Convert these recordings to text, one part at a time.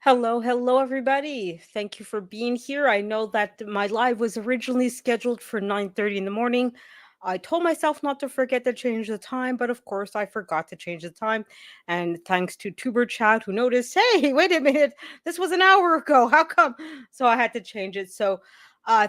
Hello, hello, everybody. Thank you for being here. I know that my live was originally scheduled for 9:30 in the morning. I told myself not to forget to change the time, but of course I forgot to change the time. And thanks to Tuber Chat who noticed, hey, wait a minute, this was an hour ago. How come? So I had to change it. So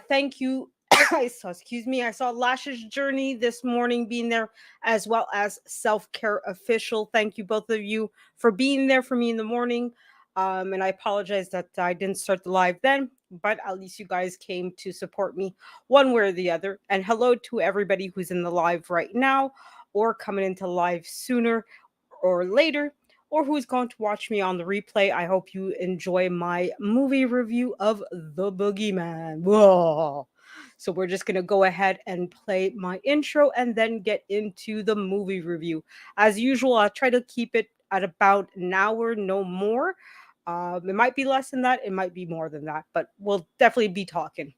thank you. I saw Lash's journey this morning being there, as well as self-care official. Thank you both of you for being there for me in the morning. And I apologize that I didn't start the live then, but at least you guys came to support me one way or the other. And hello to everybody who's in the live right now, or coming into live sooner or later, or who's going to watch me on the replay. I hope you enjoy my movie review of The Boogeyman. Whoa. So we're just going to go ahead and play my intro and then get into the movie review. As usual, I'll try to keep it at about an hour, no more. It might be less than that, it might be more than that, but we'll definitely be talking.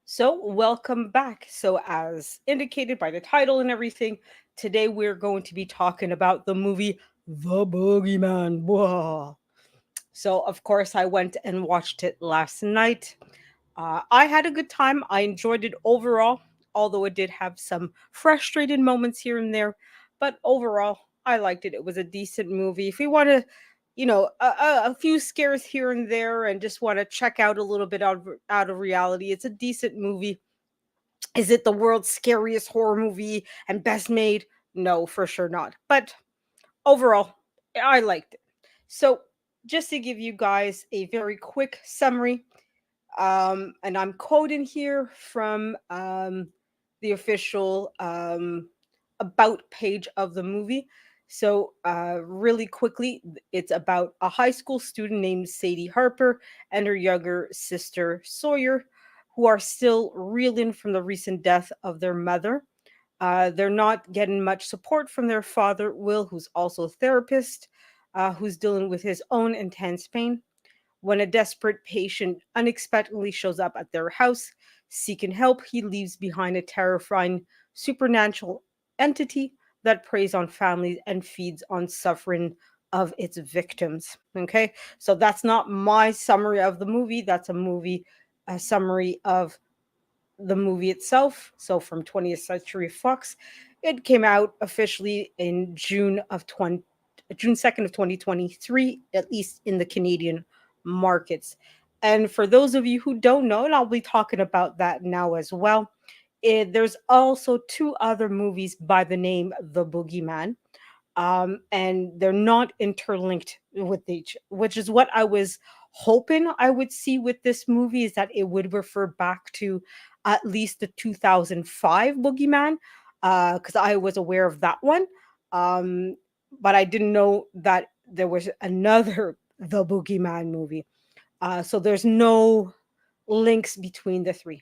So, welcome back. So, as indicated by the title and everything, today we're going to be talking about the movie The Boogeyman. Whoa. So, of course, I went and watched it last night. I had a good time. I enjoyed it overall, although it did have some frustrated moments here and there. But overall, I liked it. It was a decent movie. If you want to, a few scares here and there, and just want to check out a little bit out of reality, it's a decent movie. Is it the world's scariest horror movie and best made? No, for sure not. But overall, I liked it. So, just to give you guys a very quick summary, and I'm quoting here from the official about page of the movie. So, really quickly, it's about a high school student named Sadie Harper and her younger sister Sawyer, who are still reeling from the recent death of their mother. They're not getting much support from their father, Will, who's also a therapist, who's dealing with his own intense pain. When a desperate patient unexpectedly shows up at their house seeking help, he leaves behind a terrifying supernatural entity that preys on families and feeds on suffering of its victims. Okay, so that's not my summary of the movie. That's a summary of the movie itself. So from 20th Century Fox, it came out officially in June 2nd of 2023, at least in the Canadian markets. And for those of you who don't know, and I'll be talking about that now as well, there's also two other movies by the name The Boogeyman, and they're not interlinked with each, which is what I was hoping I would see with this movie, is that it would refer back to at least the 2005 Boogeyman, because I was aware of that one, um, but I didn't know that there was another The Boogeyman movie. So there's no links between the three.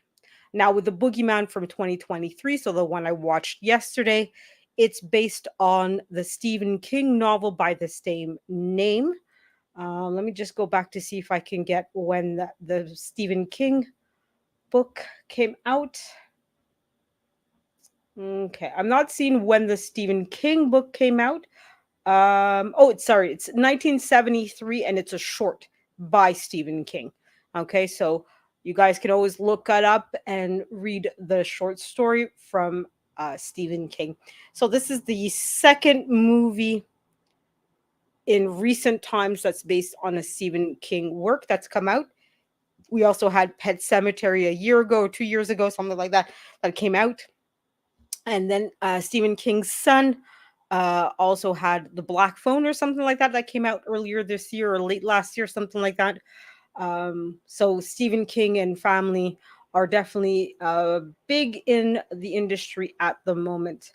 Now, with the Boogeyman from 2023, so the one I watched yesterday, it's based on the Stephen King novel by the same name. Let me just go back to see if I can get when the Stephen King book came out. Okay, I'm not seeing when the Stephen King book came out. It's 1973, and it's a short by Stephen King. Okay, so you guys can always look that up and read the short story from Stephen King. So this is the second movie in recent times that's based on a Stephen King work that's come out. We also had Pet Cemetery a year ago or 2 years ago, something like that, that came out. And then Stephen King's son also had The Black Phone or something like that came out earlier this year or late last year, something like that. So Stephen King and family are definitely big in the industry at the moment.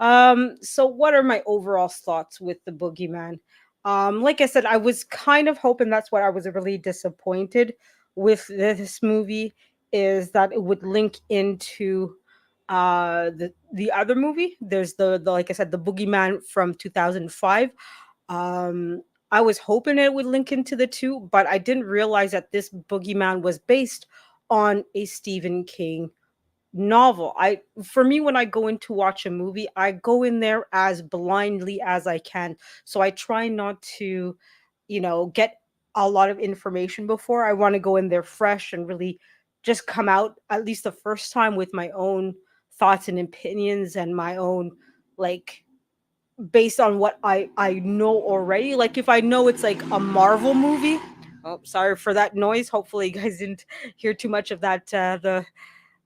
So what are my overall thoughts with the Boogeyman? Like I said, I was kind of hoping, that's what I was really disappointed with this movie is that it would link into the other movie. There's the like I said, the Boogeyman from 2005. um I was hoping it would link into the two, but I didn't realize that this Boogeyman was based on a Stephen King novel. I For me, when I go in to watch a movie, I go in there as blindly as I can. So I try not to, get a lot of information before. I want to go in there fresh and really just come out at least the first time with my own thoughts and opinions and my own, like, based on what I know already. Like if I know it's like a Marvel movie. Oh, sorry for that noise. Hopefully you guys didn't hear too much of that, the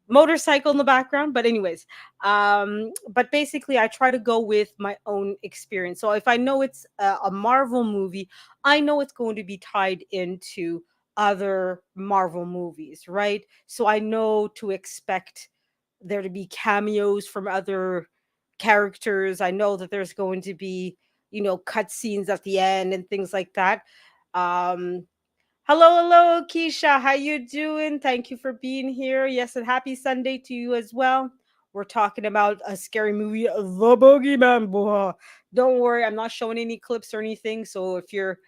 motorcycle in the background. But anyways, but basically I try to go with my own experience. So if I know it's a Marvel movie, I know it's going to be tied into other Marvel movies, right? So I know to expect there to be cameos from other characters. I know that there's going to be, cutscenes at the end and things like that. um Hello, hello, Keisha. How you doing? Thank you for being here. Yes, and happy Sunday to you as well. We're talking about a scary movie, The Boogeyman. Blah. Don't worry, I'm not showing any clips or anything. So if you're,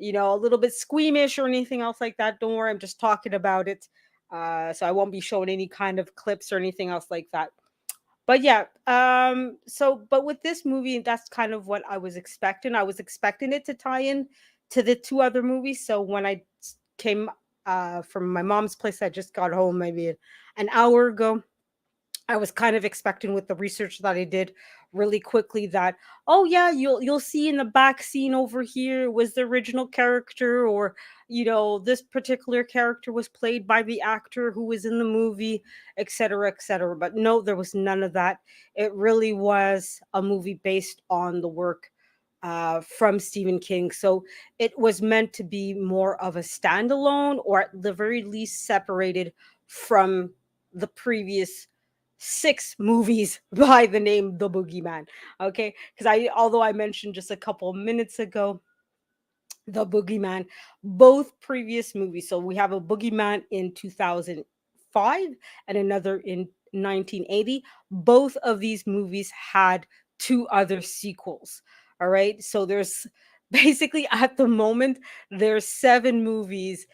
a little bit squeamish or anything else like that, don't worry. I'm just talking about it. So I won't be showing any kind of clips or anything else like that. But yeah, but with this movie, that's kind of what I was expecting. I was expecting it to tie in to the two other movies. So when I came from my mom's place, I just got home maybe an hour ago. I was kind of expecting, with the research that I did really quickly, that, oh yeah, you'll see in the back scene over here was the original character, or this particular character was played by the actor who was in the movie, etc., etc. But no, there was none of that. It really was a movie based on the work from Stephen King. So it was meant to be more of a standalone, or at the very least separated from the previous six movies by the name The Boogeyman. Okay, because although I mentioned just a couple minutes ago the Boogeyman, both previous movies. So we have a Boogeyman in 2005 and another in 1980. Both of these movies had two other sequels. All right. So there's basically, at the moment, there's seven movies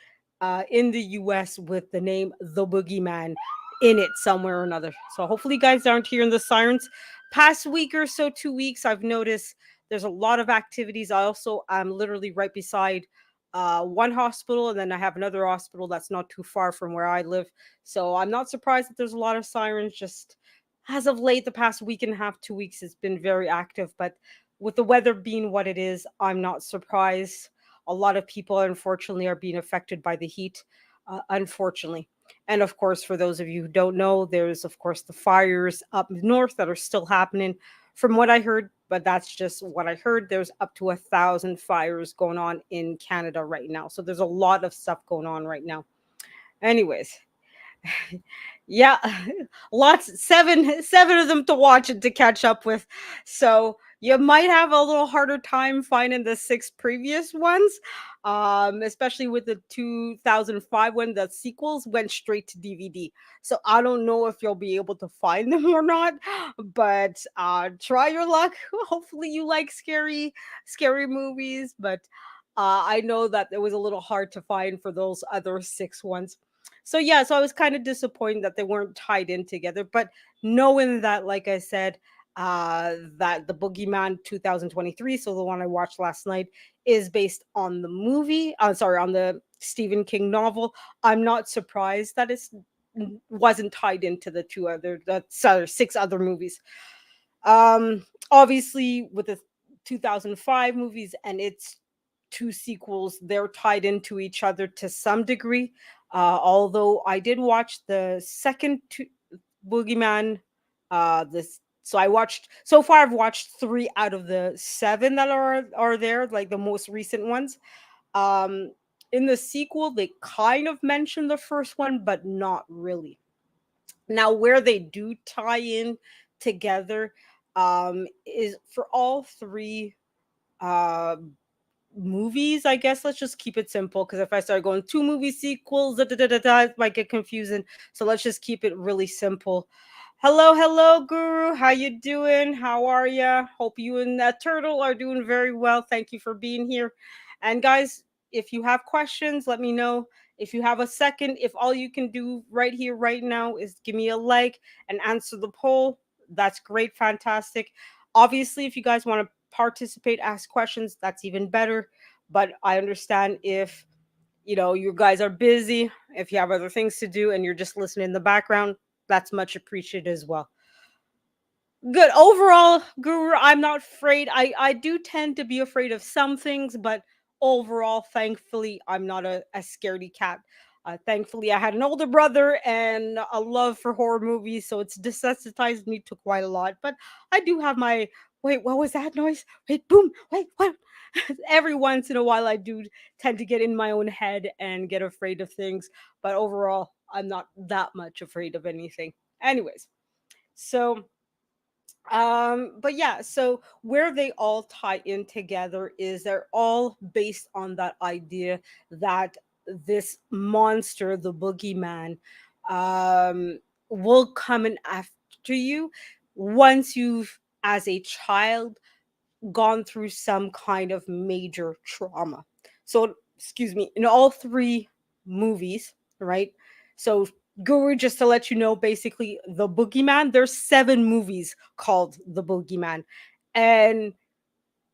in the US with the name The Boogeyman in it somewhere or another. So hopefully you guys aren't hearing the sirens. Past week or so, 2 weeks, I've noticed there's a lot of activities. I also am literally right beside one hospital, and then I have another hospital that's not too far from where I live. So I'm not surprised that there's a lot of sirens. Just as of late, the past week and a half, 2 weeks, it's been very active. But with the weather being what it is, I'm not surprised. A lot of people, unfortunately, are being affected by the heat, unfortunately. And of course, for those of you who don't know, there's, of course, the fires up north that are still happening from what I heard, but that's just what I heard. There's up to 1,000 fires going on in Canada right now. So there's a lot of stuff going on right now. Anyways, yeah, lots, seven of them to watch and to catch up with. So you might have a little harder time finding the six previous ones, especially with the 2005 one. The sequels went straight to DVD, so I don't know if you'll be able to find them or not. But try your luck. Hopefully you like scary movies. But I know that it was a little hard to find for those other six ones. So yeah, so I was kind of disappointed that they weren't tied in together. But knowing that, like I said, that the Boogeyman 2023, so the one I watched last night, is based on the movie. Sorry, on the Stephen King novel. I'm not surprised that it's wasn't tied into the six other movies. Obviously, with the 2005 movies and its two sequels, they're tied into each other to some degree. Although I did watch the second Boogeyman, this so I watched so far. I've watched three out of the seven that are there, like the most recent ones. Um, in the sequel, they kind of mention the first one, but not really. Now, where they do tie in together is for all three uh movies, I guess. Let's just keep it simple because if I start going two movie sequels, da, da, da, da, da, it might get confusing. So let's just keep it really simple. Hello, hello, Guru. How you doing? How are ya? Hope you and that turtle are doing very well. Thank you for being here. And guys, if you have questions, let me know. If you have a second, if all you can do right here, right now, is give me a like and answer the poll, that's great, fantastic. Obviously, if you guys want to participate, ask questions, that's even better. But I understand if you guys are busy, if you have other things to do and you're just listening in the background, that's much appreciated as well. Good overall, Guru. I'm not afraid. I do tend to be afraid of some things, but overall, thankfully, I'm not a scaredy cat. Thankfully, I had an older brother and a love for horror movies, so it's desensitized me to quite a lot. But I do have my wait. What was that noise? Wait, boom. Wait, what? Every once in a while, I do tend to get in my own head and get afraid of things. But overall, I'm not that much afraid of anything. Anyways, so but yeah, so where they all tie in together is they're all based on that idea that this monster, the boogeyman, um will come in after you once you've, as a child, gone through some kind of major trauma. So, excuse me, in all three movies, right? So, Guru, just to let you know, basically, the Boogeyman, there's 7 movies called the Boogeyman. And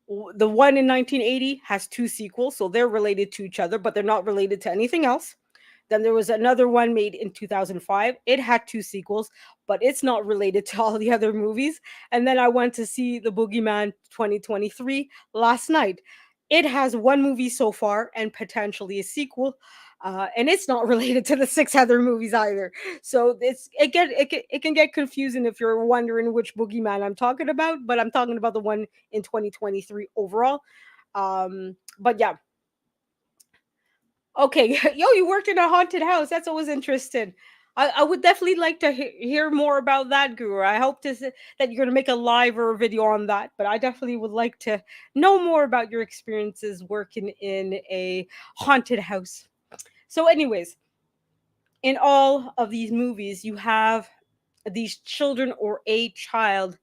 the one in 1980 has 2 sequels, so they're related to each other, but they're not related to anything else. Then there was another one made in 2005. It had 2 sequels, but it's not related to all the other movies. And then I went to see The Boogeyman 2023 last night. It has 1 movie so far and potentially a sequel. And it's not related to the 6 other movies either. So it can get confusing if you're wondering which Boogeyman I'm talking about, but I'm talking about the one in 2023 overall. But yeah, okay. Yo, you worked in a haunted house. That's always interesting. I would definitely like to hear more about that, Guru. I hope that you're going to make a live or a video on that. But I definitely would like to know more about your experiences working in a haunted house. So, anyways, in all of these movies, you have these children or a child,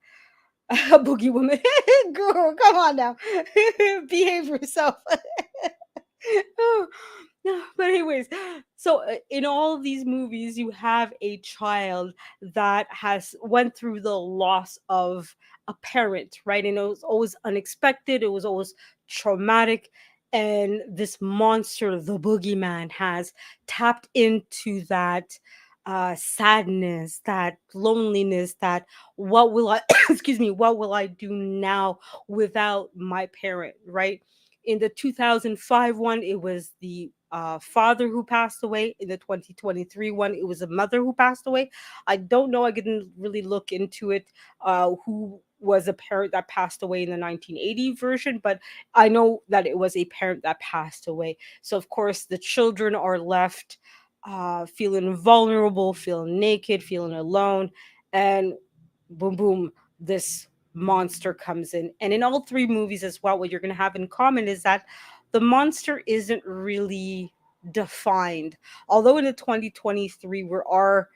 a boogie woman. Guru, come on now. Behave yourself. Oh, no, but anyways, so in all of these movies, you have a child that has went through the loss of a parent, right? And it was always unexpected. It was always traumatic. And this monster, the boogeyman, has tapped into that sadness, that loneliness, that what will I, excuse me, what will I do now without my parent, right? In the 2005 one, it was the father who passed away. In the 2023 one, it was a mother who passed away. I don't know. I didn't really look into it, who was a parent that passed away in the 1980 version, but I know that it was a parent that passed away. So, of course, the children are left feeling vulnerable, feeling naked, feeling alone. And boom, boom, this monster comes in. And in all three movies as well, what you're going to have in common is that the monster isn't really defined. Although in the 2023 we are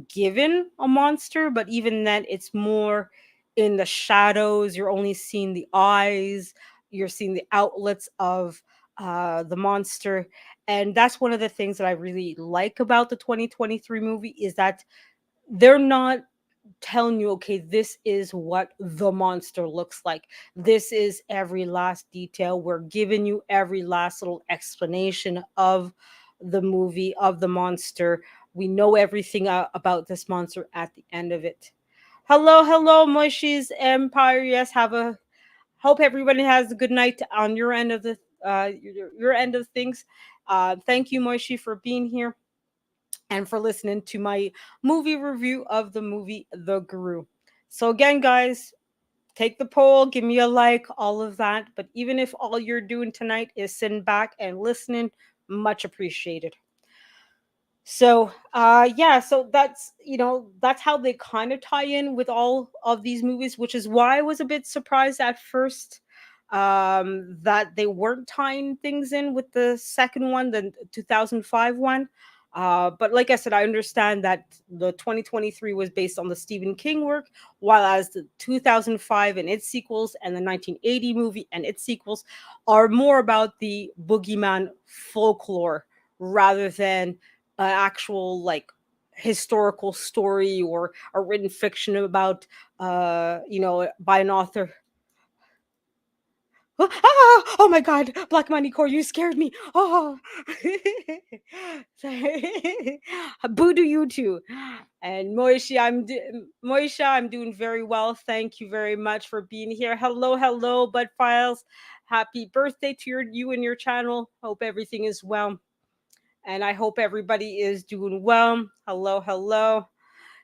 given a monster, but even then it's more in the shadows. You're only seeing the eyes, you're seeing the outlets of the monster. And that's one of the things that I really like about the 2023 movie is that they're not telling you, okay, this is what the monster looks like. This is every last detail. We're giving you every last little explanation of the movie, of the monster. We know everything about this monster at the end of it. Hello, hello, Moishi's Empire. Yes, have a hope everybody has a good night on your end of the your end of things. Thank you, Moishi, for being here and for listening to my movie review of the movie The Guru. So, again, guys, take the poll, give me a like, all of that. But even if all you're doing tonight is sitting back and listening, much appreciated. So, yeah, so that's how they kind of tie in with all of these movies, which is why I was a bit surprised at first. that they weren't tying things in with the second one, the 2005 one. But like I said, I understand that the 2023 was based on the Stephen King work, while as the 2005 and its sequels and the 1980 movie and its sequels are more about the boogeyman folklore rather than an actual like historical story or a written fiction about by an author. Oh my God, Black Money Core, you scared me. Oh, boo to you too. And Moisha, I'm doing very well. Thank you very much for being here. Hello, hello, Bud Files. Happy birthday to you and your channel. Hope everything is well, and I hope everybody is doing well. Hello, hello.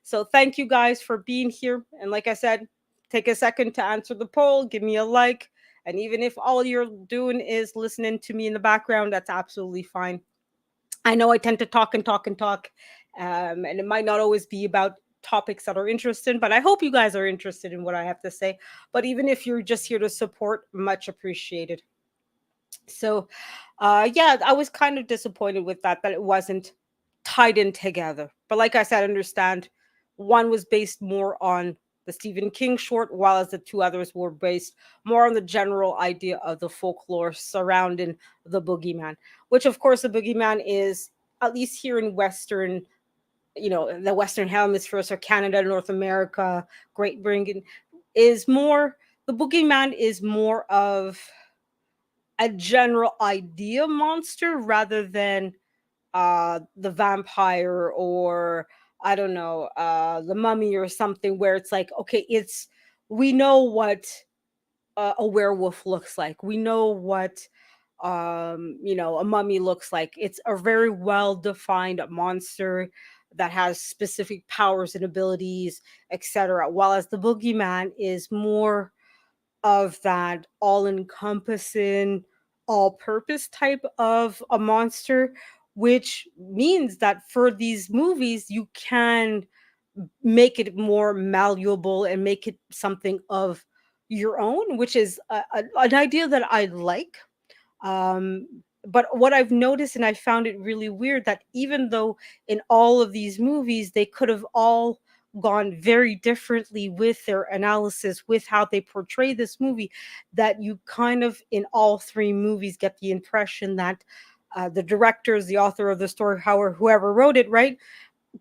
So thank you guys for being here. And like I said, take a second to answer the poll, give me a like. And even if all you're doing is listening to me in the background, that's absolutely fine. I know I tend to talk and talk and talk, and it might not always be about topics that are interesting, but I hope you guys are interested in what I have to say. But even if you're just here to support, much appreciated. So, yeah, I was kind of disappointed with that it wasn't tied in together. But like I said, I understand one was based more on the Stephen King short, while as the two others were based more on the general idea of the folklore surrounding the boogeyman, which of course the boogeyman is, at least here in Western, the Western Hemisphere, so Canada, North America, Great Britain, is more, the boogeyman is more of a general idea monster rather than the vampire, or I don't know, the mummy or something, where it's like, okay, it's, we know what a werewolf looks like, we know what a mummy looks like. It's a very well defined monster that has specific powers and abilities, etc., while as the boogeyman is more of that all encompassing, all purpose type of a monster, which means that for these movies, you can make it more malleable and make it something of your own, which is an idea that I like. um, but what I've noticed, and I found it really weird, that even though in all of these movies they could have all gone very differently with their analysis, with how they portray this movie, that you kind of in all three movies get the impression that the directors, the author of the story, however, whoever wrote it, right,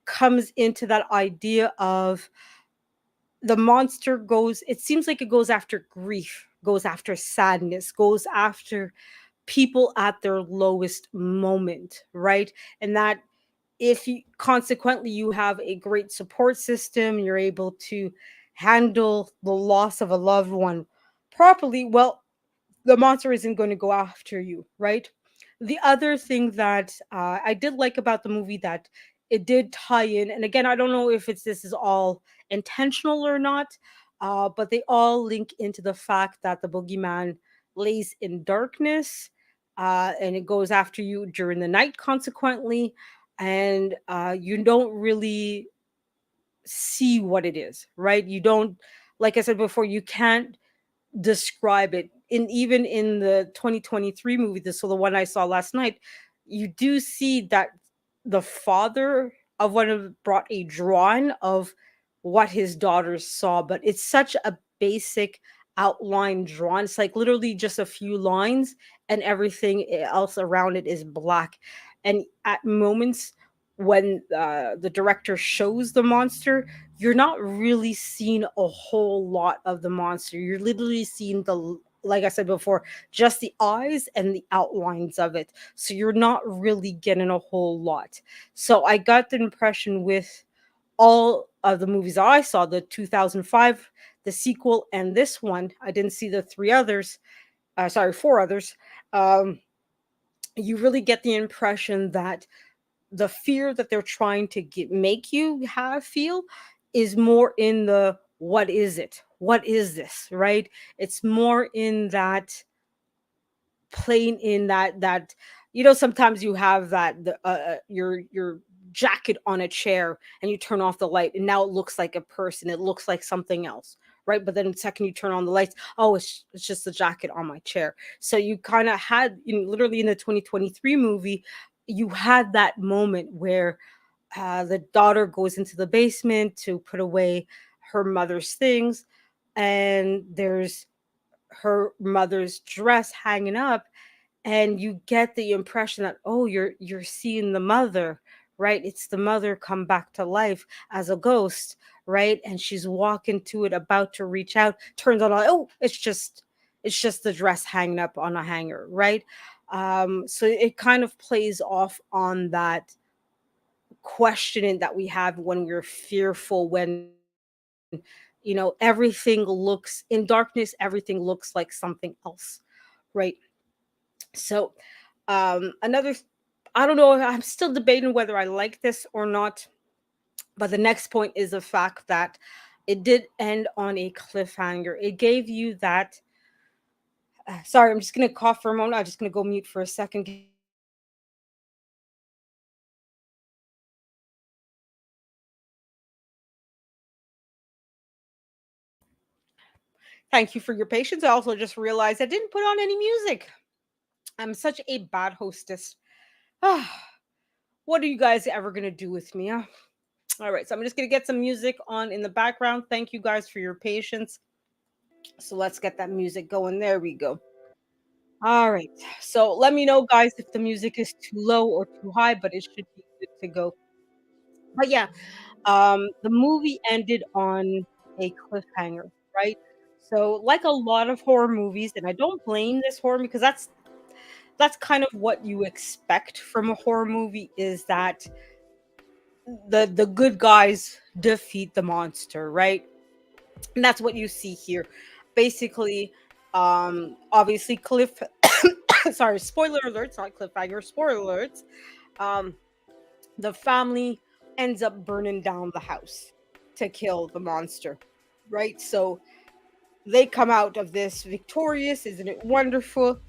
comes into that idea of the monster goes, it seems like it goes after grief, goes after sadness, goes after people at their lowest moment, right? And that if you consequently you have a great support system, you're able to handle the loss of a loved one properly, well, the monster isn't going to go after you, right? The other thing that I did like about the movie, that it did tie in, and again, I don't know if it's this is all intentional or not, but they all link into the fact that the boogeyman lays in darkness, and it goes after you during the night, consequently, and you don't really see what it is, right? You don't, like I said before, you can't describe it. In even in the 2023 movie, so the one I saw last night, you do see that the father of one of brought a drawing of what his daughters saw, but it's such a basic outline drawing. It's like literally just a few lines, and everything else around it is black. And at moments when the director shows the monster, you're not really seeing a whole lot of the monster. You're literally seeing the, like I said before, just the eyes and the outlines of it. So you're not really getting a whole lot. So I got the impression with all of the movies I saw, the 2005, the sequel, and this one, I didn't see the three others, sorry, four others. Um, you really get the impression that the fear that they're trying to make you have feel is more in the, what is it, what is this, right? It's more in that, playing in that sometimes you have that your jacket on a chair, and you turn off the light and now it looks like a person, it looks like something else, right? But then the second you turn on the lights, oh, it's just the jacket on my chair. So you kind of had, literally in the 2023 movie, you had that moment where the daughter goes into the basement to put away her mother's things, and there's her mother's dress hanging up, and you get the impression that, oh, you're seeing the mother, right? It's the mother come back to life as a ghost, right? And she's walking to it, about to reach out, turns on, oh, it's just the dress hanging up on a hanger, right? So it kind of plays off on that questioning that we have when we're fearful, when everything looks in darkness, everything looks like something else, right? So another I don't know, I'm still debating whether I like this or not, but the next point is the fact that it did end on a cliffhanger. It gave you that sorry, I'm just going to cough for a moment. I'm just going to go mute for a second. Thank you for your patience. I also just realized I didn't put on any music. I'm such a bad hostess. What are you guys ever going to do with me? Huh? All right, so I'm just going to get some music on in the background. Thank you guys for your patience. So let's get that music going. There we go. All right. So let me know, guys, if the music is too low or too high, but it should be good to go. But yeah, the movie ended on a cliffhanger, right? So like a lot of horror movies, and I don't blame this horror because that's kind of what you expect from a horror movie, is that the good guys defeat the monster, right? And that's what you see here. Basically, obviously cliff sorry, spoiler alerts, not cliffhanger, spoiler alerts. Um, the family ends up burning down the house to kill the monster, right? So they come out of this victorious. Isn't it wonderful?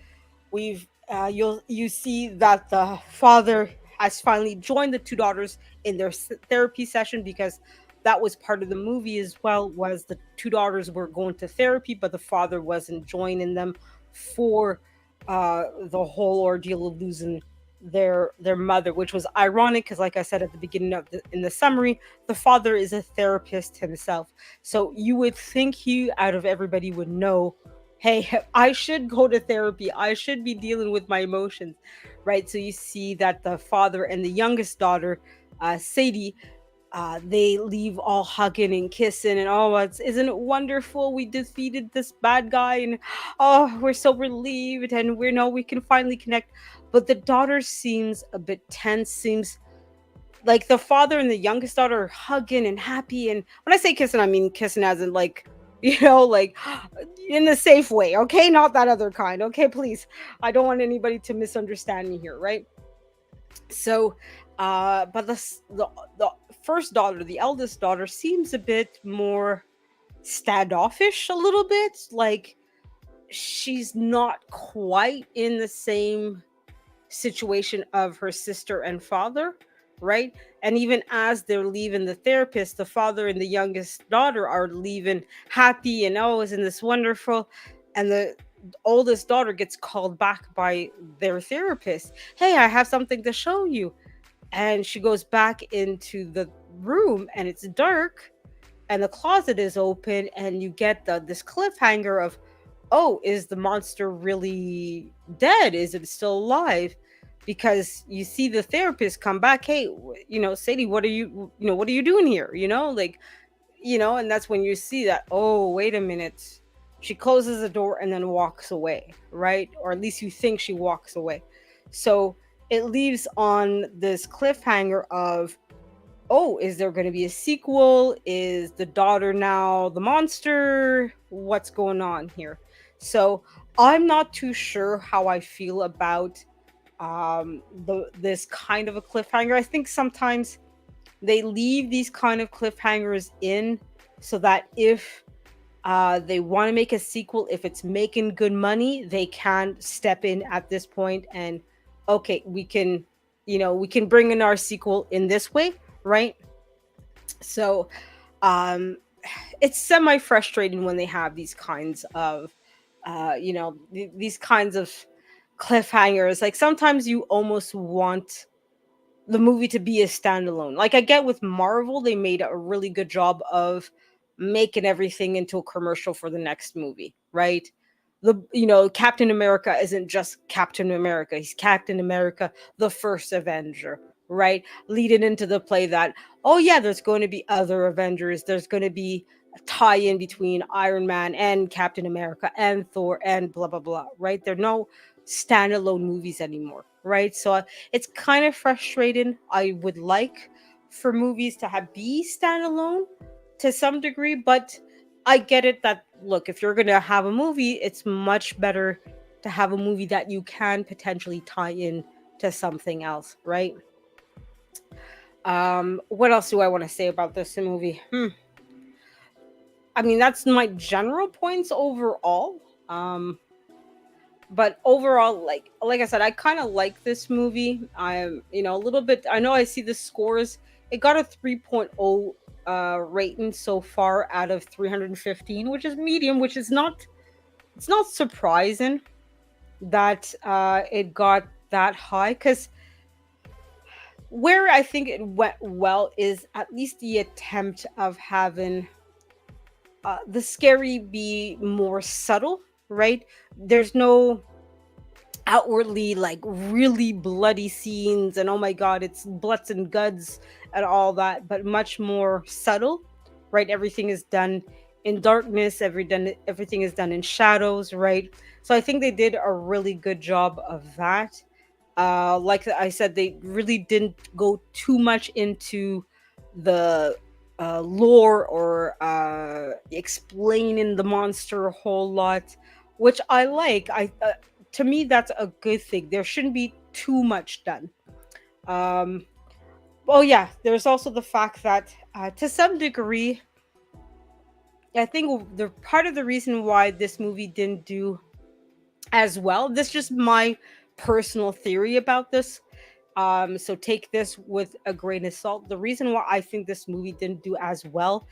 We've you see that the father has finally joined the two daughters in their therapy session, because that was part of the movie as well, was the two daughters were going to therapy, but the father wasn't joining them for the whole ordeal of losing their mother, which was ironic because, like I said at the beginning of in the summary, the father is a therapist himself. So you would think he, out of everybody, would know, hey, I should go to therapy. I should be dealing with my emotions, right? So you see that the father and the youngest daughter, Sadie, they leave all hugging and kissing, and oh, isn't it wonderful? We defeated this bad guy, and oh, we're so relieved, and we know we can finally connect. But the daughter seems a bit tense. Seems like the father and the youngest daughter are hugging and happy. And when I say kissing, I mean kissing as in like, like in a safe way, okay? Not that other kind, okay? Please. I don't want anybody to misunderstand me here, right? So, but the first daughter, the eldest daughter, seems a bit more standoffish, a little bit. Like she's not quite in the same situation of her sister and father, right? And even as they're leaving the therapist, the father and the youngest daughter are leaving happy and, oh, isn't this wonderful? And the oldest daughter gets called back by their therapist. Hey, I have something to show you. And she goes back into the room, and it's dark, and the closet is open, and you get this cliffhanger of, oh, is the monster really dead? Is it still alive? Because you see the therapist come back. Hey, Sadie, what are you doing here? Like, and that's when you see that, oh, wait a minute. She closes the door and then walks away, right? Or at least you think she walks away. So it leaves on this cliffhanger of, oh, is there going to be a sequel? Is the daughter now the monster? What's going on here? So I'm not too sure how I feel about this kind of a cliffhanger. I think sometimes they leave these kind of cliffhangers in so that if they want to make a sequel, if it's making good money, they can step in at this point and, okay, we can bring in our sequel in this way, right? So it's semi frustrating when they have these kinds of these kinds of cliffhangers. Like sometimes you almost want the movie to be a standalone. Like I get with Marvel, they made a really good job of making everything into a commercial for the next movie, right? Captain America isn't just Captain America. He's Captain America, the first Avenger, right? Leading into the play that, oh yeah, there's going to be other Avengers. There's going to be a tie-in between Iron Man and Captain America and Thor and blah blah blah, right? There are no standalone movies anymore, right? So it's kind of frustrating. I would like for movies to be standalone to some degree, but I get it that look, if you're gonna have a movie, it's much better to have a movie that you can potentially tie in to something else, right? What else do I want to say about this movie? I mean, that's my general points overall. Um, but overall, like I said, I kind of like this movie. I'm a little bit. I know I see the scores. It got a 3.0 rating so far out of 315, which is medium, which is not, it's not surprising that it got that high, because where I think it went well is at least the attempt of having the scary be more subtle, right? There's no outwardly like really bloody scenes and oh my god, it's bloods and guts and all that, but much more subtle, right? Everything is done in darkness, everything is done in shadows, right? So I think they did a really good job of that. Like I said, they really didn't go too much into the lore or explaining the monster a whole lot, which I like. To me, that's a good thing. There shouldn't be too much done. Um, oh yeah, there's also the fact that to some degree, I think the part of the reason why this movie didn't do as well. This is just my personal theory about this. So take this with a grain of salt. The reason why I think this movie didn't do as well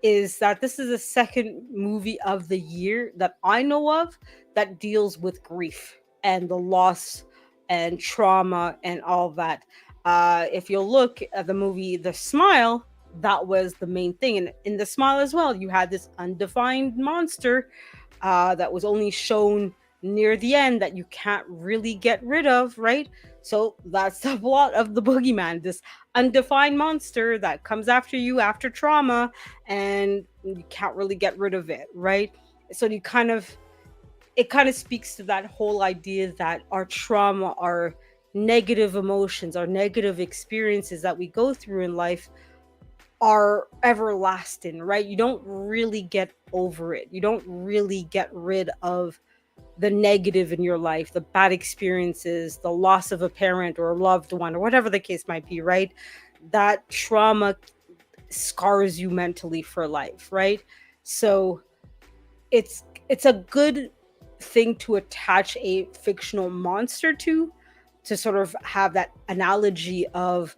is that this is the second movie of the year that I know of that deals with grief and the loss and trauma and all that. If you look at the movie The Smile, that was the main thing. And in The Smile as well, you had this undefined monster that was only shown near the end that you can't really get rid of, right? So that's the plot of the Boogeyman, this undefined monster that comes after you after trauma, and you can't really get rid of it, right? So it kind of speaks to that whole idea that our trauma, our negative emotions, our negative experiences that we go through in life are everlasting, right? You don't really get over it. You don't really get rid of the negative in your life, the bad experiences, the loss of a parent or a loved one, or whatever the case might be, right? That trauma scars you mentally for life, right? So it's a good thing to attach a fictional monster to sort of have that analogy of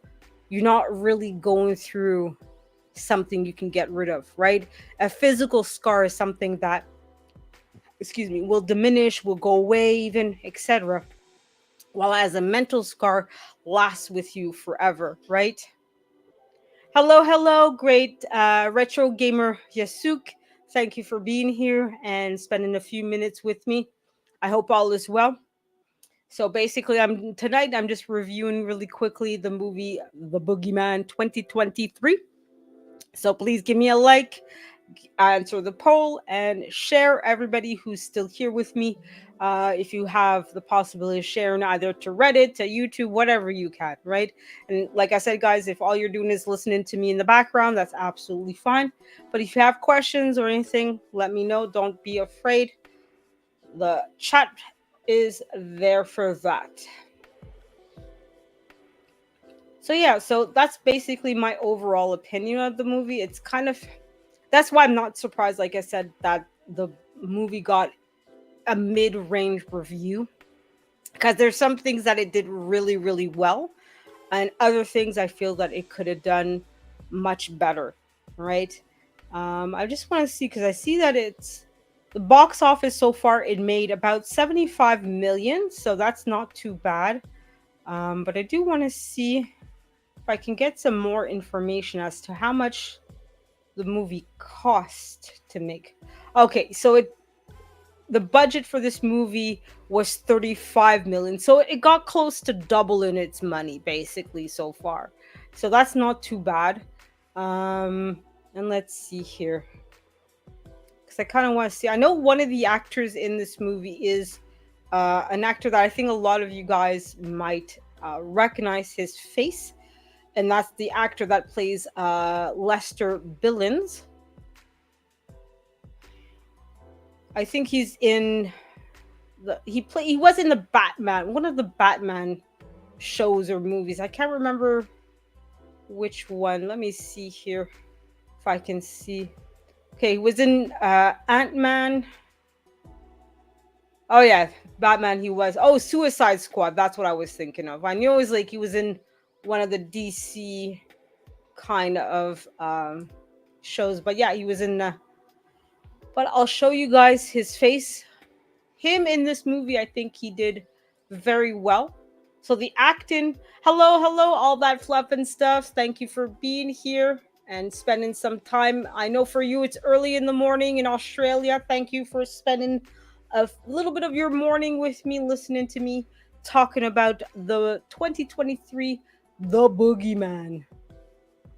you're not really going through something you can get rid of, right? A physical scar is something that, excuse me, will diminish, will go away, even, etc. While as a mental scar lasts with you forever, right? Hello, hello, great retro gamer Yasuk. Thank you for being here and spending a few minutes with me. I hope all is well. So basically, I'm just reviewing really quickly the movie The Boogeyman 2023. So please give me a like, answer the poll, and share everybody who's still here with me. If you have the possibility of sharing either to Reddit, to YouTube, whatever you can, right? And like I said, guys, if all you're doing is listening to me in the background, that's absolutely fine. But if you have questions or anything, let me know. Don't be afraid. The chat is there for that. So yeah, so that's basically my overall opinion of the movie. It's kind of, that's why I'm not surprised, like I said, that the movie got a mid-range review, because there's some things that it did really, really well, and other things I feel that it could have done much better, right? I just want to see because I see that it's the box office so far. It made about 75 million, so that's not too bad. But I do want to see if I can get some more information as to how much the movie cost to make. Okay, so the budget for this movie was 35 million. So it got close to double in its money basically so far. So that's not too bad. And let's see here cuz I kind of want to see. I know one of the actors in this movie is an actor that I think a lot of you guys might recognize his face, and that's the actor that plays Lester Billings. I think he's in he was in the Batman, one of the Batman shows or movies. I can't remember which one. Let me see here if I can see. Okay, he was in Ant-Man. Oh yeah, Batman he was. Oh, Suicide Squad. That's what I was thinking of. I knew it was like he was in one of the DC kind of shows, but yeah, he was in but I'll show you guys his face. Him in this movie, I think he did very well. So the acting, hello, hello, all that fluff and stuff. Thank you for being here and spending some time. I know for you it's early in the morning in Australia. Thank you for spending a little bit of your morning with me, listening to me talking about the 2023 The Boogeyman.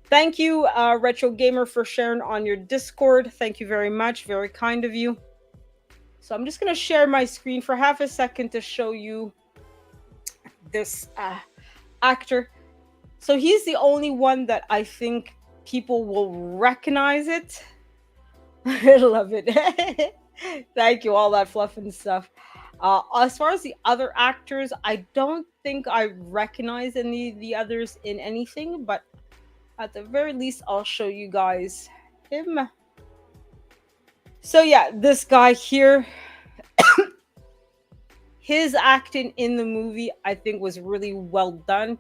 Thank you, Retro Gamer, for sharing on your Discord. Thank you very much. Very kind of you. So I'm just going to share my screen for half a second to show you this actor. So he's the only one that I think people will recognize it. I love it. Thank you, all that fluff and stuff. As far as the other actors, I don't think I recognize any of the others in anything, but at the very least, I'll show you guys him. So yeah, this guy here, his acting in the movie, I think was really well done.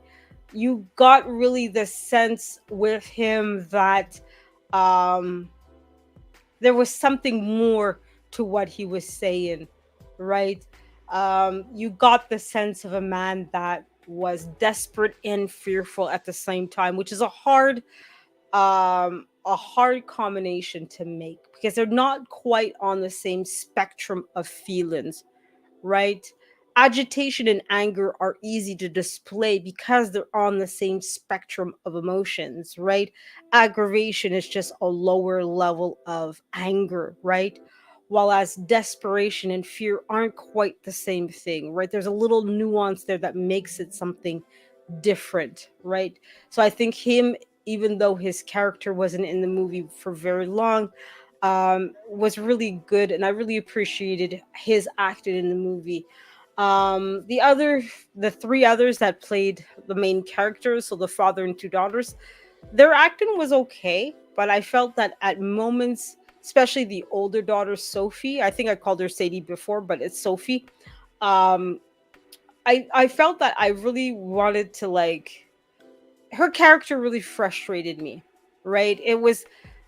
You got really the sense with him that there was something more to what he was saying, right? You got the sense of a man that was desperate and fearful at the same time, which is a hard combination to make because they're not quite on the same spectrum of feelings, right? Agitation and anger are easy to display because they're on the same spectrum of emotions, right? Aggravation is just a lower level of anger, right? While as desperation and fear aren't quite the same thing, right? There's a little nuance there that makes it something different, right? So I think him, even though his character wasn't in the movie for very long, was really good, and I really appreciated his acting in the movie. The three others that played the main characters, so the father and two daughters, their acting was okay, but I felt that at moments, especially the older daughter Sophie, I think I called her Sadie before, but it's Sophie. Um, I felt that I really wanted to like her character really frustrated me, right? It was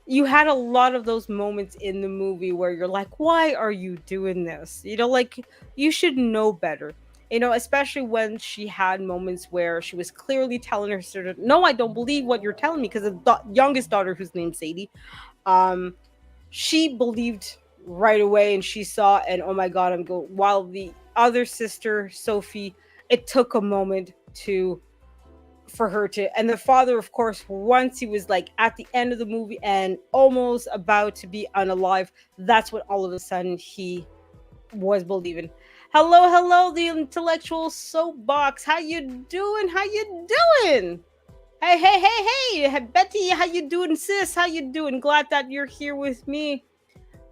you had a lot of those moments in the movie where you're like, why are you doing this? Like you should know better. Especially when she had moments where she was clearly telling her sister, no, I don't believe what you're telling me, because the youngest daughter, who's named Sadie, um, she believed right away and she saw, and oh my god, while the other sister, Sophie, it took a moment to for her to, and the father, of course, once he was like at the end of the movie and almost about to be unalive, that's when all of a sudden he was believing. Hello, hello, the intellectual soapbox. How you doing? How you doing? Hey, hey, hey, hey, Betty, how you doing, sis? How you doing? Glad that you're here with me.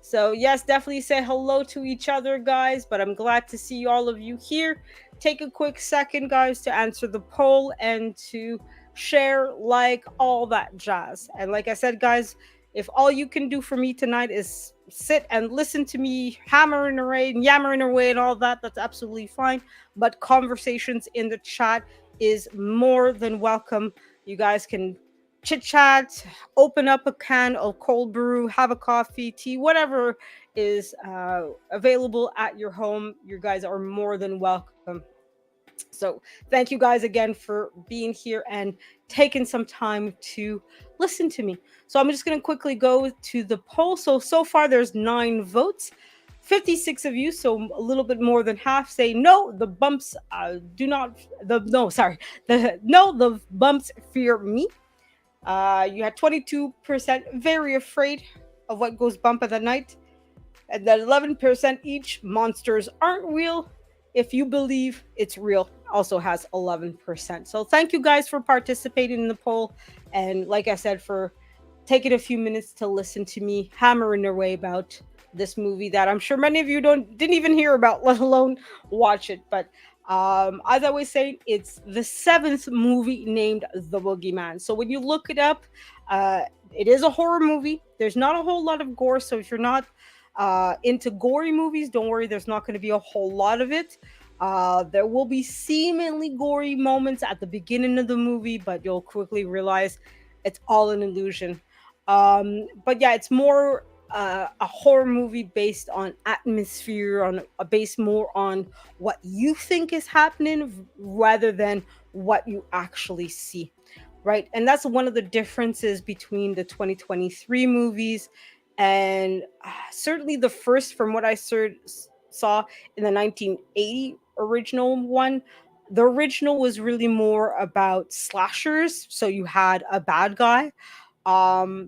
So yes, definitely say hello to each other, guys, but I'm glad to see all of you here. Take a quick second, guys, to answer the poll and to share, like, all that jazz. And like I said, guys, if all you can do for me tonight is sit and listen to me hammering away and yammering away and all that, that's absolutely fine. But conversations in the chat is more than welcome. You guys can chit chat, open up a can of cold brew, have a coffee, tea, whatever is available at your home. You guys are more than welcome. So, thank you guys again for being here and taking some time to listen to me. So, I'm just going to quickly go to the poll. So far there's 9 votes. 56 of you, so a little bit more than half, say no, the bumps do not, the no, sorry, the bumps fear me. You had 22% very afraid of what goes bump at the night, and then 11% each monsters aren't real. If you believe it's real, also has 11%. So thank you guys for participating in the poll, and like I said, for taking a few minutes to listen to me hammering away about this movie that I'm sure many of you didn't even hear about, let alone watch it. But as I was saying, it's the 7th movie named The Boogeyman. So when you look it up, it is a horror movie. There's not a whole lot of gore, so if you're not into gory movies, don't worry, there's not going to be a whole lot of it. There will be seemingly gory moments at the beginning of the movie, but you'll quickly realize it's all an illusion. But yeah, it's more a horror movie based on atmosphere, on based more on what you think is happening rather than what you actually see, right? And that's one of the differences between the 2023 movies and certainly the first, from what I saw in the 1980 original one. The original was really more about slashers, so you had a bad guy.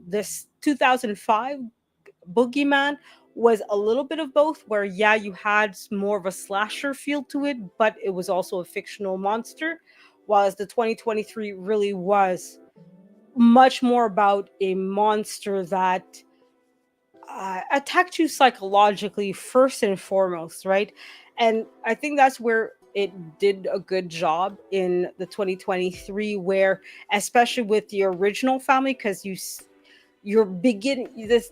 This 2005 Boogeyman was a little bit of both, where yeah, you had more of a slasher feel to it, but it was also a fictional monster. Whereas the 2023 really was much more about a monster that attacked you psychologically first and foremost, right? And I think that's where it did a good job in the 2023, where especially with the original family, because you're beginning this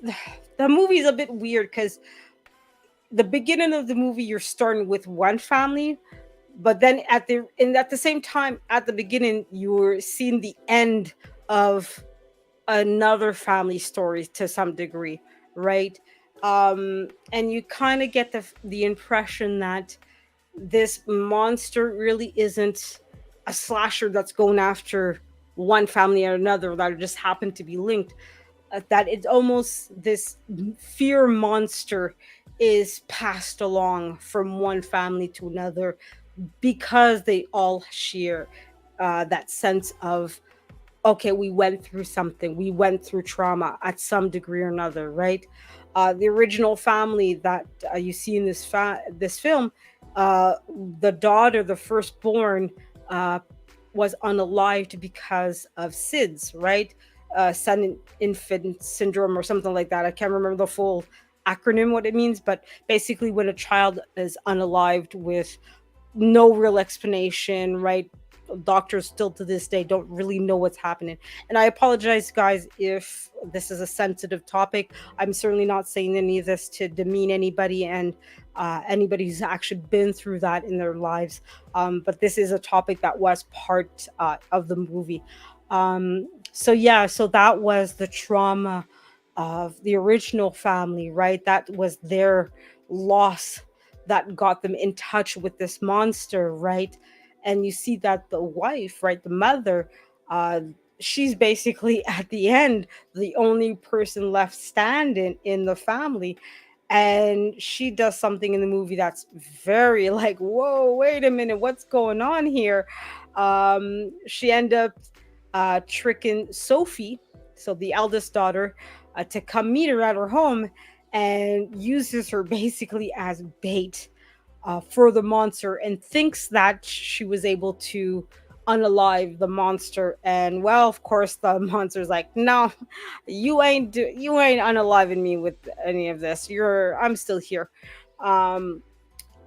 the movie is a bit weird because the beginning of the movie you're starting with one family, but then at the same time at the beginning you're seeing the end of another family story to some degree, right? And you kind of get the impression that this monster really isn't a slasher that's going after one family or another that just happen to be linked. That it's almost this fear monster is passed along from one family to another because they all share that sense of, okay, we went through something, we went through trauma at some degree or another, right? The original family that you see in this film, uh, the daughter, the firstborn, uh, was unalived because of SIDS, right? Son infant syndrome or something like that. I can't remember the full acronym what it means, but basically when a child is unalived with no real explanation, right? Doctors still to this day don't really know what's happening. And I apologize, guys, if this is a sensitive topic. I'm certainly not saying any of this to demean anybody and anybody who's actually been through that in their lives. But this is a topic that was part of the movie. So, yeah, so that was the trauma of the original family, right? That was their loss that got them in touch with this monster, right? And you see that the wife, right, the mother, uh, she's basically at the end the only person left standing in the family. And she does something in the movie that's very like, whoa, wait a minute, what's going on here? She end up tricking Sophie, so the eldest daughter, to come meet her at her home, and uses her basically as bait for the monster, and thinks that she was able to unalive the monster. And well, of course, the monster's like, no, you ain't unaliving me with any of this. I'm still here. um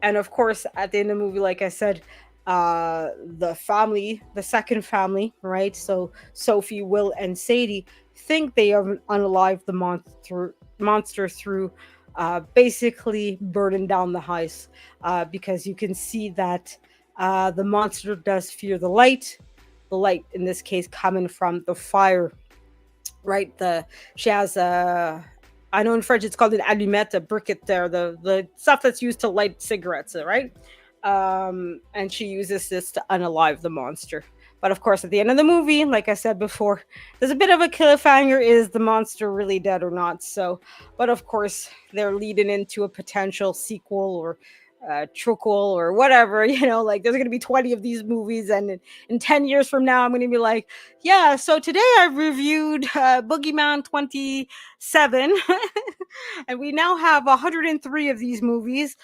and of course at the end of the movie, like I said, the family, the second family, right, so Sophie, Will, and Sadie, think they have unalived the monster through basically burning down the house, because you can see that the monster does fear the light in this case coming from the fire right? The She has a, I know in French it's called an allumette, a briquette there, the stuff that's used to light cigarettes, right? And she uses this to unalive the monster. But of course, at the end of the movie, like I said before, there's a bit of a cliffhanger: is the monster really dead or not? So, but of course, they're leading into a potential sequel or truquel or whatever. Like there's going to be 20 of these movies, and in 10 years from now, I'm going to be like, yeah, so today I reviewed Boogeyman 27, and we now have 103 of these movies,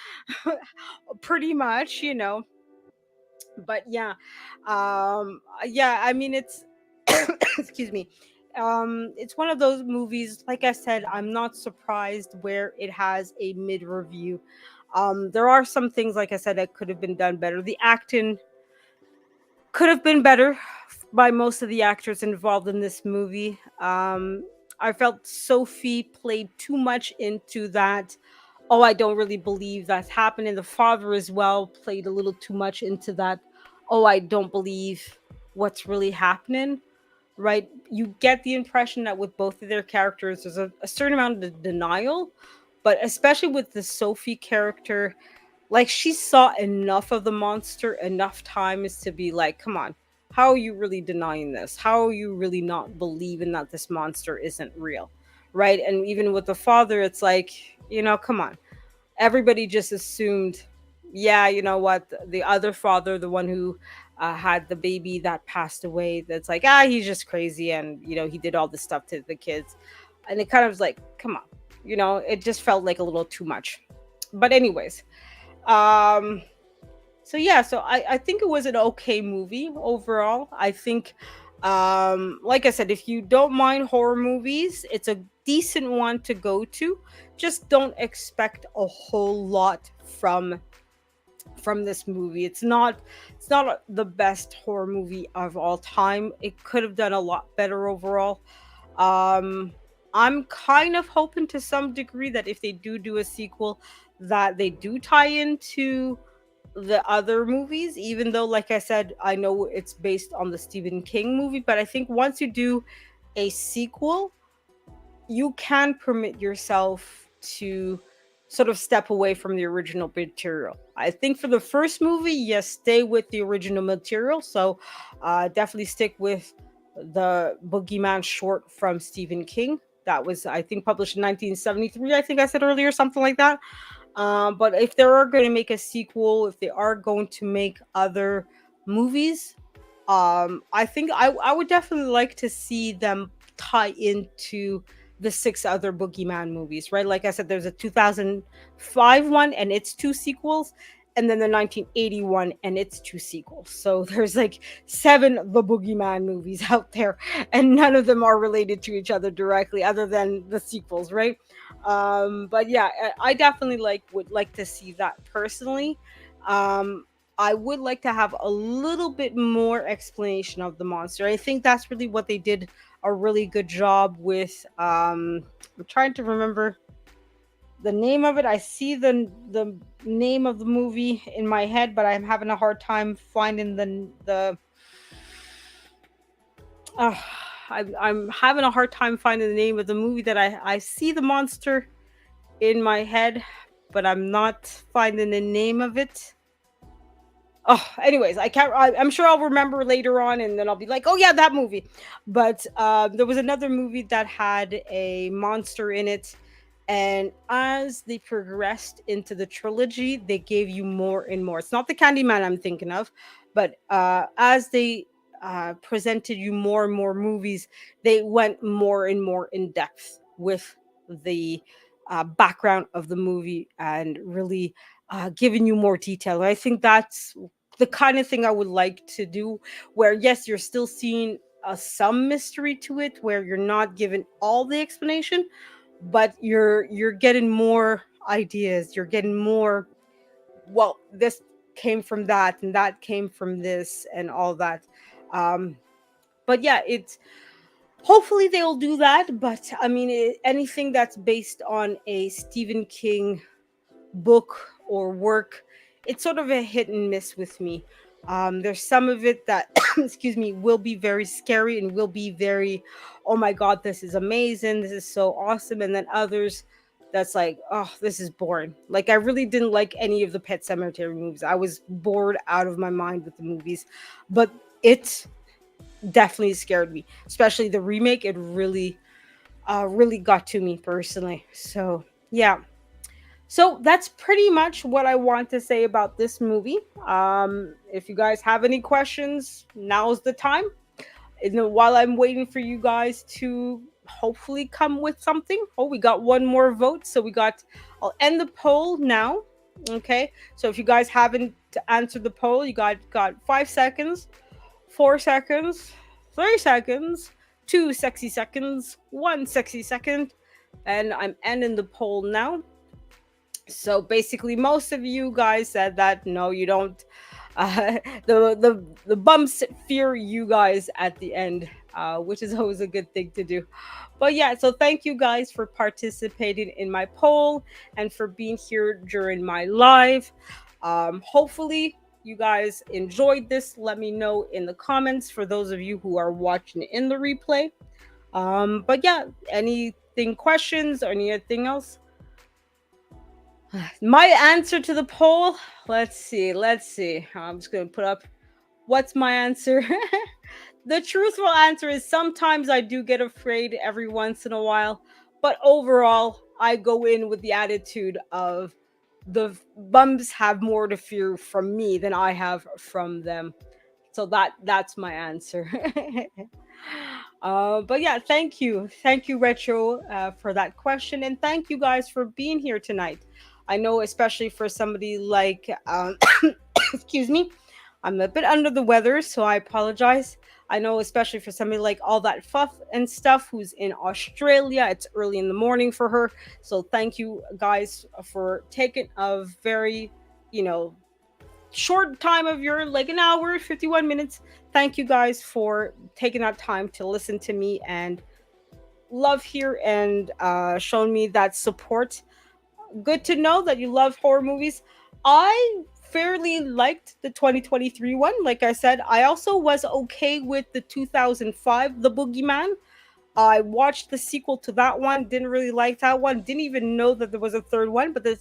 pretty much. But yeah, I mean, it's excuse me. It's one of those movies, like I said, I'm not surprised where it has a mid review. There are some things, like I said, that could have been done better. The acting could have been better by most of the actors involved in this movie. I felt Sophie played too much into that. Oh, I don't really believe that's happening. The father as well played a little too much into that. Oh, I don't believe what's really happening. Right? You get the impression that with both of their characters, there's a certain amount of denial, but especially with the Sophie character, like she saw enough of the monster enough times to be like, come on, how are you really denying this? How are you really not believing that this monster isn't real? Right? And even with the father, it's like, come on. Everybody just assumed, yeah, you know what, the other father, the one who had the baby that passed away, that's like, he's just crazy, and he did all this stuff to the kids. And it kind of was like, come on, it just felt like a little too much. But anyways, um so yeah, so I think it was an okay movie overall. I think, like I said, if you don't mind horror movies, it's a decent one to go to. Just don't expect a whole lot from this movie. It's not the best horror movie of all time. It could have done a lot better overall. um I'm kind of hoping to some degree that if they do a sequel, that they do tie into the other movies, even though, like I said, I know it's based on the Stephen King movie. But I think once you do a sequel, you can permit yourself to sort of step away from the original material. I think for the first movie, yes, stay with the original material. So definitely stick with the Boogeyman short from Stephen King. That was, I think, published in 1973. I think I said earlier, something like that. But if they are going to make a sequel, if they are going to make other movies, I think I would definitely like to see them tie into the six other Boogeyman movies, right? Like I said, there's a 2005 one and its two sequels, and then the 1981 and its two sequels. So there's like seven The Boogeyman movies out there, and none of them are related to each other directly, other than the sequels, right? But yeah, I definitely would like to see that personally. Um, I would like to have a little bit more explanation of the monster. I think that's really what they did a really good job with. I'm trying to remember the name of it. I see the name of the movie in my head, but I'm having a hard time finding the. Uh, I'm having a hard time finding the name of the movie that I see the monster in my head, but I'm not finding the name of it. Oh, anyways, I can't. I'm sure I'll remember later on, and then I'll be like, "Oh yeah, that movie." But there was another movie that had a monster in it, and as they progressed into the trilogy, they gave you more and more. It's not the Candyman I'm thinking of, but as they presented you more and more movies, they went more and more in depth with the background of the movie and really giving you more detail. And I think that's the kind of thing I would like to do, where yes, you're still seeing some mystery to it, where you're not given all the explanation, but you're getting more ideas. You're getting more. Well, this came from that, and that came from this, and all that. Um, but yeah, it's hopefully they'll do that. But I mean, anything that's based on a Stephen King book or work, it's sort of a hit and miss with me. There's some of it that, excuse me, will be very scary and will be very, oh my God, this is amazing. This is so awesome. And then others that's like, oh, this is boring. Like, I really didn't like any of the Pet Cemetery movies. I was bored out of my mind with the movies. But it definitely scared me, especially the remake. It really got to me personally. So, yeah. So that's pretty much what I want to say about this movie. If you guys have any questions, now's the time. And then while I'm waiting for you guys to hopefully come with something. Oh, we got one more vote. So I'll end the poll now. Okay. So if you guys haven't answered the poll, you got 5 seconds, 4 seconds, 3 seconds, 2 sexy seconds, 1 sexy second. And I'm ending the poll now. So basically, most of you guys said that no, you don't. The bumps fear you guys at the end, which is always a good thing to do. But yeah, so thank you guys for participating in my poll and for being here during my live. Hopefully, you guys enjoyed this. Let me know in the comments for those of you who are watching in the replay. But yeah, anything questions or anything else? My answer to the poll, let's see. I'm just going to put up what's my answer. The truthful answer is sometimes I do get afraid every once in a while, but overall, I go in with the attitude of the bums have more to fear from me than I have from them. So that's my answer. But yeah, thank you, Retro, for that question, and thank you guys for being here tonight. I know, especially for somebody like, excuse me, I'm a bit under the weather, so I apologize. I know, especially for somebody like all that fuff and stuff who's in Australia, it's early in the morning for her. So thank you guys for taking a very, you know, short time of your like an hour 51 minutes. Thank you guys for taking that time to listen to me and love here and showing me that support. Good to know that you love horror movies. I fairly liked the 2023 one. Like I said, I also was okay with the 2005 The Boogeyman. I watched the sequel to that one. Didn't really like that one. Didn't even know that there was a third one. But the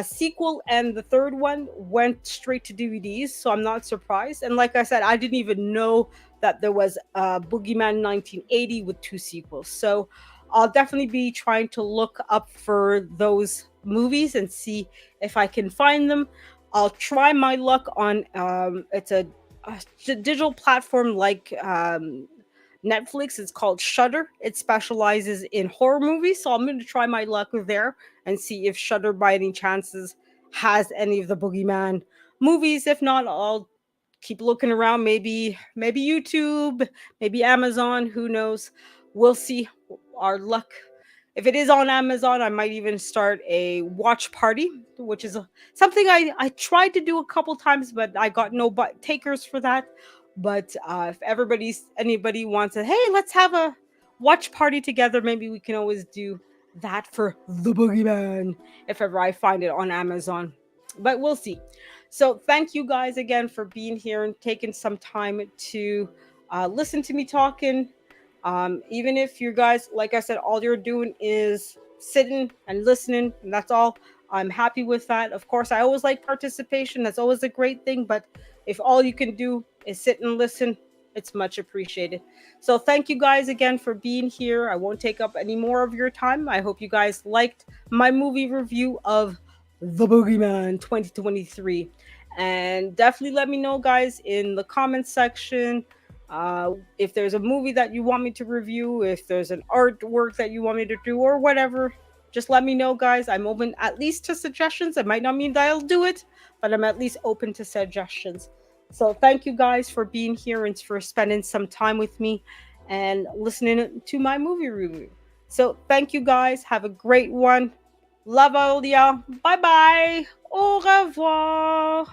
sequel and the third one went straight to DVDs, so I'm not surprised. And like I said, I didn't even know that there was Boogeyman 1980 with two sequels. So I'll definitely be trying to look up for those movies and see if I can find them. I'll try my luck on it's a digital platform like Netflix. It's called Shudder. It specializes in horror movies, so I'm going to try my luck there and see if Shudder, by any chances, has any of the Boogeyman movies. If not, I'll keep looking around. Maybe YouTube, maybe Amazon. Who knows? We'll see. Our luck. If it is on Amazon, I might even start a watch party, which is something I tried to do a couple times, but I got no takers for that. But if anybody wants to, hey, let's have a watch party together. Maybe we can always do that for the Boogeyman if ever I find it on Amazon. But we'll see. So thank you guys again for being here and taking some time to listen to me talking. Even if you guys, like I said, all you're doing is sitting and listening, and that's all. I'm happy with that. Of course, I always like participation. That's always a great thing. But if all you can do is sit and listen, it's much appreciated. So thank you guys again for being here. I won't take up any more of your time. I hope you guys liked my movie review of The Boogeyman 2023. And definitely let me know, guys, in the comments section. If there's a movie that you want me to review, if there's an artwork that you want me to do, or whatever, just let me know, guys. I'm open at least to suggestions. It might not mean that I'll do it, but I'm at least open to suggestions. So thank you guys for being here and for spending some time with me and listening to my movie review. So thank you guys. Have a great one. Love all y'all. Bye bye. Au revoir.